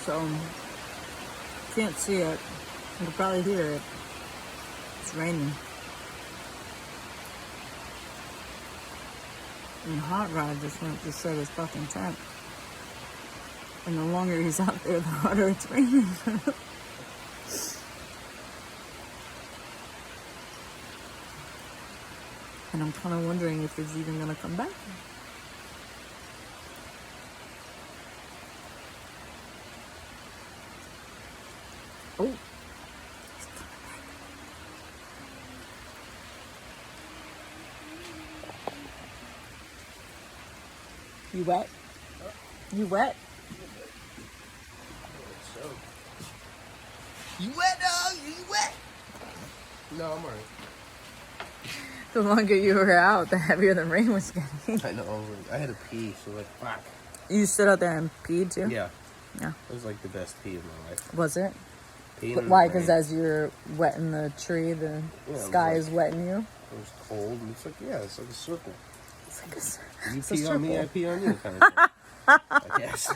So, can't see it. You can probably hear it. It's raining. And Hot Rod just went to set his fucking tent. And the longer he's out there, the harder it's raining. And I'm kind of wondering if he's even going to come back. Oh. You wet? You wet? You wet, dog? You wet? No, I'm alright. The longer you were out, the heavier the rain was getting. I know. I had to pee, so like, fuck. You stood out there and peed too? Yeah. Yeah. It was like the best pee of my life. Was it? Peeing But in why? the Because rain. as you're wetting the tree, the sky is wetting you? It was cold, and it's like, yeah, it's like a circle. It's like You it's a pee on me, I circle. pee on you kind of thing. I guess.